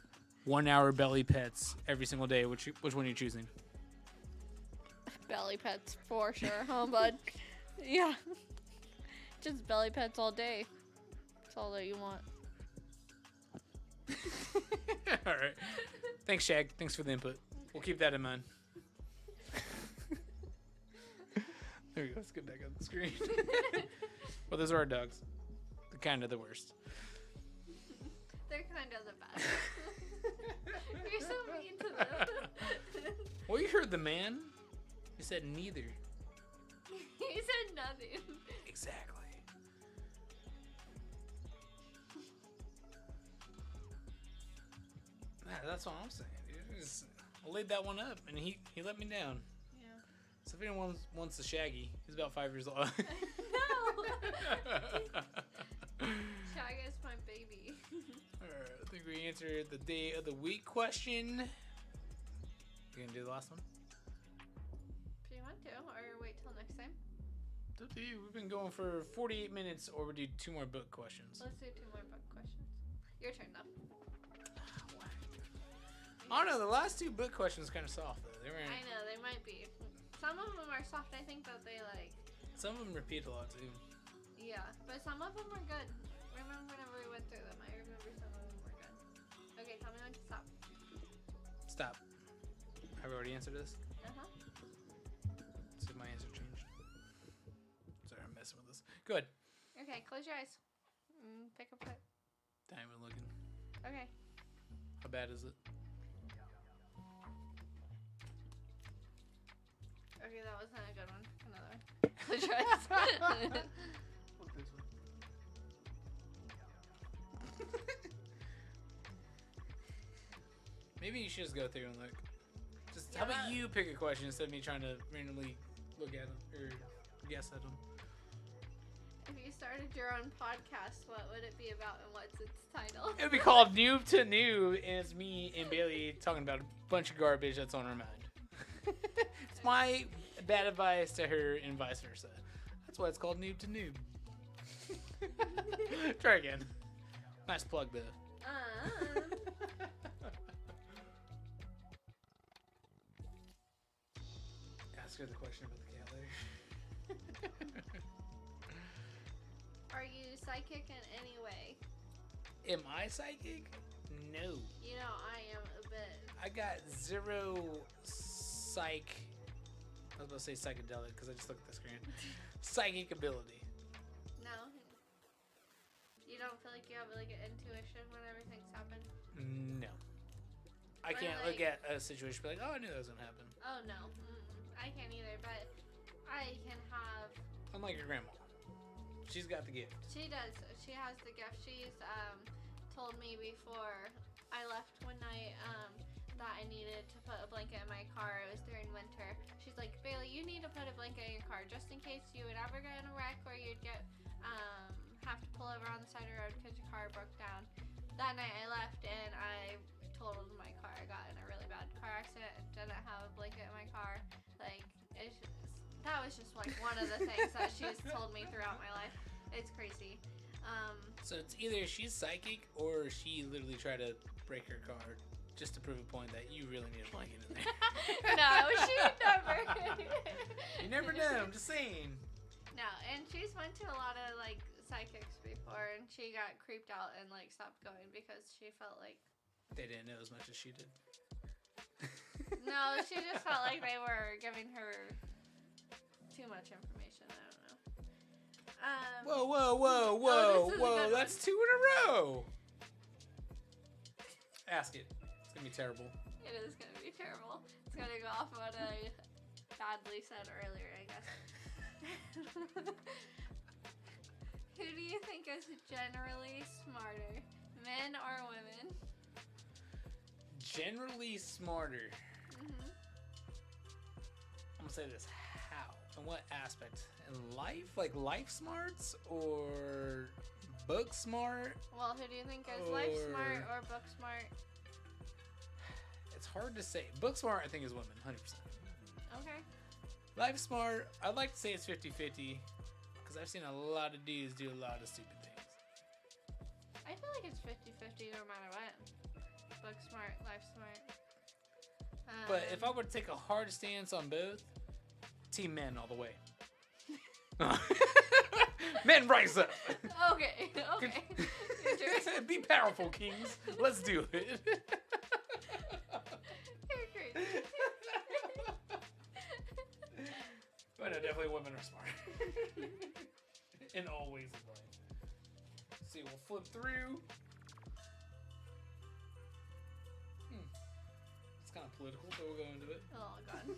1 hour belly pets every single day, which one are you choosing? Belly pets for sure, huh, bud? Yeah. Just belly pets all day. That's all that you want. All right. Thanks, Shag. Thanks for the input. We'll keep that in mind. There we go. Let's get back on the screen. Well, those are our dogs. They're kind of the worst. They're kind of the best. You're so mean to them. Well, you heard the man. He said neither. He said nothing. Exactly. That's what I'm saying, dude. I laid that one up, and he let me down. Yeah. So if anyone wants a Shaggy, he's about 5 years old. No. Shag is my baby. Alright, I think we answered the day of the week question. You gonna do the last one? Do you want to, or wait till next time? It's up to you. We've been going for 48 minutes, or we do 2 more book questions. Let's do 2 more book questions. Your turn, though. I don't know. The last 2 book questions kind of soft though. They weren't. I know they might be. Some of them are soft. I think that they like. Some of them repeat a lot too. Yeah, but some of them are good. Remember whenever we went through them, I remember some of them were good. Okay, tell me when to stop. Stop. Have I already answered this? Uh-huh. Let's see if my answer changed. Sorry, I'm messing with this. Go ahead. Okay, close your eyes. Pick a foot. Not even looking. Okay. How bad is it? Okay, that wasn't a good one. Another one. Close your eyes. What's this one? Maybe you should just go through and look. Just Yeah, how about that- you pick a question instead of me trying to randomly look at them or guess at them? If you started your own podcast, what would it be about and what's its title? It would be called Noob to Noob, and it's me and Bailey talking about a bunch of garbage that's on our mind. It's my bad advice to her and vice versa. That's why it's called Noob to Noob. Try again. Nice plug, though. Ask her the question about the cat later. Are you psychic in any way? Am I psychic? No. You know, I am a bit. I got 0 psych. I was about to say psychedelic because I just looked at the screen. Psychic ability. No. You don't feel like you have like an intuition when everything's happened? No. I Or, can't like- look at a situation and be like, oh, I knew that was going to happen. Oh no. I can't either, but I can have. Unlike your grandma. She's got the gift. She does. She has the gift. She's told me before I left one night that I needed to put a blanket in my car. It was during winter. She's like, Bailey, you need to put a blanket in your car just in case you would ever get in a wreck or you'd get have to pull over on the side of the road because your car broke down. That night I left and I totaled my car. I got in a really bad car accident and didn't have a blanket in my car. Like that was just like one of the things that she's told me throughout my life. It's crazy. So it's either she's psychic or she literally tried to break her car just to prove a point that you really need a blanket in there. No, she never. You never know. I'm just saying. No, and she's went to a lot of like psychics before, and she got creeped out and like stopped going because she felt like. They didn't know as much as she did. No, she just felt like they were giving her too much information. I don't know. Whoa, this is a whoa. good That's one. 2 in a row. Ask it. It's going to be terrible. It is gonna be terrible. It's gonna go off what I badly said earlier, I guess. Who do you think is generally smarter, men or women? Generally smarter. Mm-hmm. I'm going to say this. How? In what aspect? In life? Like life smarts or book smart? Well, who do you think is life smart or book smart? It's hard to say. Book smart, I think, is women, 100%. Okay. Life smart, I'd like to say it's 50-50 because I've seen a lot of dudes do a lot of stupid things. I feel like it's 50-50 no matter what. Book smart, life smart. But if I were to take a hard stance on both, team men all the way. Men, rise up. Okay. Be powerful, kings. Let's do it. You're great. But no, definitely women are smart. In all ways of life. Let's see, we'll flip through. It's kind of political, but we'll go into it. Oh, God.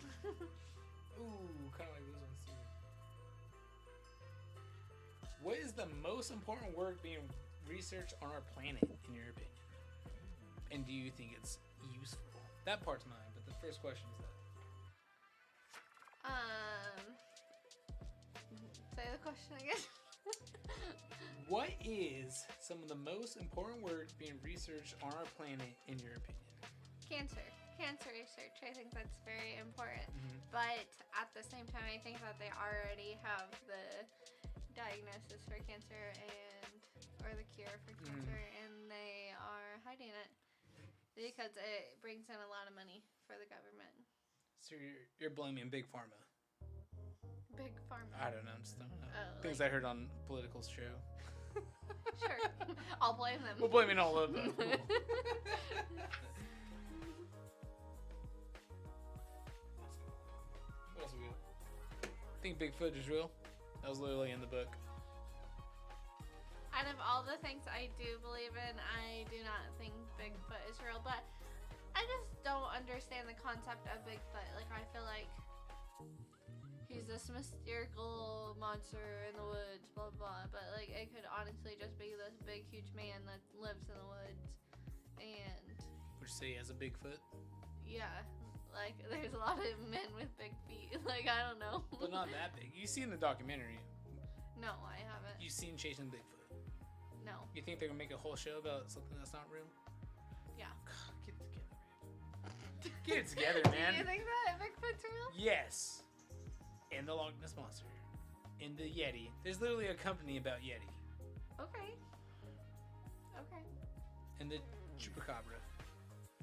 Ooh, kind of like this one too. What is the most important work being researched on our planet, in your opinion? And do you think it's useful? That part's mine, but the first question is that. Say the question again. What is some of the most important work being researched on our planet, in your opinion? Cancer research. I think that's very important. But at the same time, I think that they already have the diagnosis for cancer or the cure for cancer, and they are hiding it because it brings in a lot of money for the government. So you're blaming Big Pharma. Big Pharma. I don't know. Just don't know. Things like, I heard on Political's show. Sure. I'll blame them. We're blaming all of them. What else we got? Think Bigfoot is real? That was literally in the book. Out of all the things I do believe in, I do not think Bigfoot is real, but I just don't understand the concept of Bigfoot. Like, I feel like he's this mystical monster in the woods, blah, blah, but, like, it could honestly just be this big, huge man that lives in the woods, and... Would you say he has a Bigfoot? Yeah, like, there's a lot of men with big feet. Like, I don't know. But not that big. You see in the documentary. No, I haven't. You've seen Chasing Bigfoot. No. You think they're going to make a whole show about something that's not real? Yeah. Get it together, man. Get it together, man. Do you think that Bigfoot's real? Yes. And the Loch Ness Monster. And the Yeti. There's literally a company about Yeti. Okay. Okay. And the Chupacabra.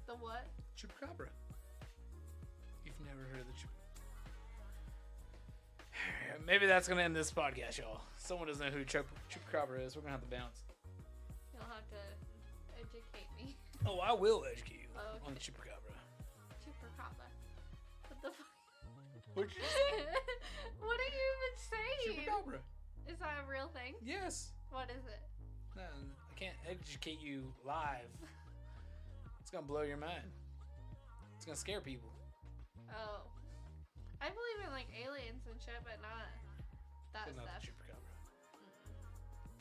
The what? Chupacabra. You've never heard of the Chupacabra. Maybe that's going to end this podcast, y'all. Someone doesn't know who Chupacabra is. We're going to have to bounce. You'll have to educate me. Oh, I will educate you on Okay. Chupacabra. Chupacabra. What the fuck? What'd you say? What are you even saying? Chupacabra. Is that a real thing? Yes. What is it? No, I can't educate you live. It's going to blow your mind. It's going to scare people. Oh. I believe in, like, aliens and shit, but not that But not stuff. the Chupacabra.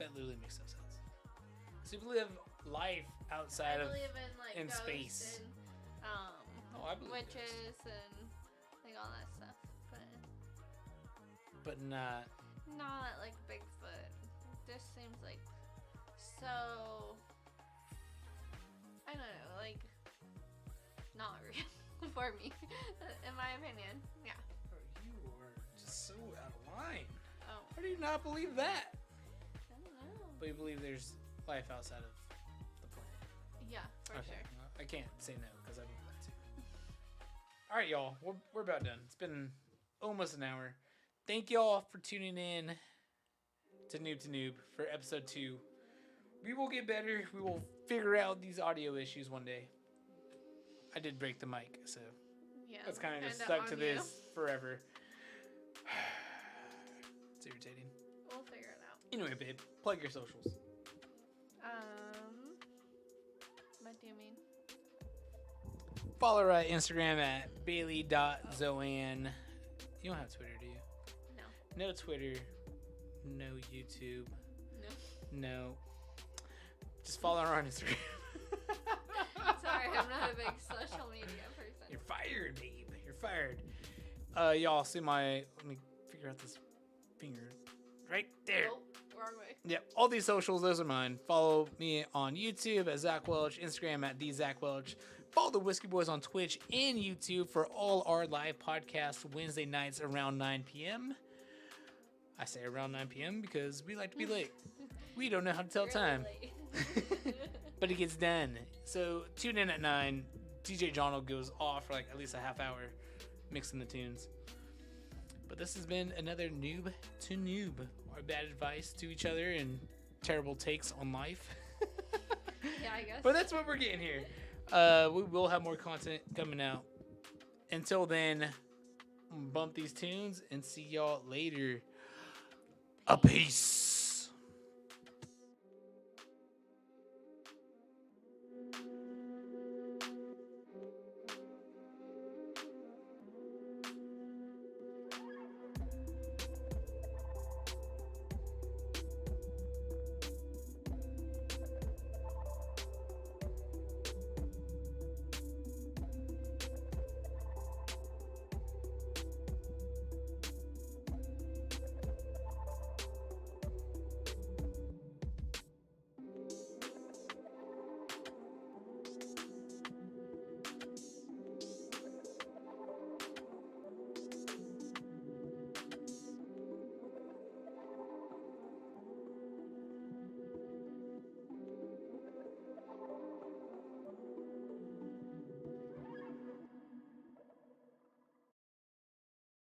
That literally makes no sense. So you believe life outside I of... believe in, like, in ghosts space. and Oh, I believe witches and, like, all that stuff. But not... Not like Bigfoot. This seems like so... I don't know, like, not real for me, in my opinion. Yeah. Bro, you are just so out of line. Oh, How do you not believe that? I don't know. But you believe there's life outside of the planet. Yeah, for sure. Well, I can't say no because I believe that too. All right, y'all. We're about done. It's been almost an hour. Thank y'all for tuning in to Noob for episode 2. We will get better. We will figure out these audio issues one day. I did break the mic, so Yeah, that's kind of just kinda stuck to on this forever. It's irritating. We'll figure it out. Anyway, babe, plug your socials. What do you mean? Follow her at Instagram at bailey.zoan. You don't have Twitter, do you? No. No Twitter. No YouTube. No. No. Just follow her on Instagram. Sorry, I'm not a big social media person. You're fired, babe. You're fired. Y'all see my... Let me figure out this finger. Right there. Nope, wrong way. Yep, all these socials, those are mine. Follow me on YouTube at Zach Welch, Instagram at @TheZachWelch. Follow the Whiskey Boys on Twitch and YouTube for all our live podcasts Wednesday nights around 9 p.m. I say around 9 p.m. because we like to be late. We don't know how to tell time. But it gets done. So tune in at 9. DJ John'll goes off for like at least a half hour mixing the tunes. But this has been another Noob to Noob. Our bad advice to each other and terrible takes on life. Yeah, I guess. But that's what we're getting here. We will have more content coming out. Until then, bump these tunes and see y'all later. A peace.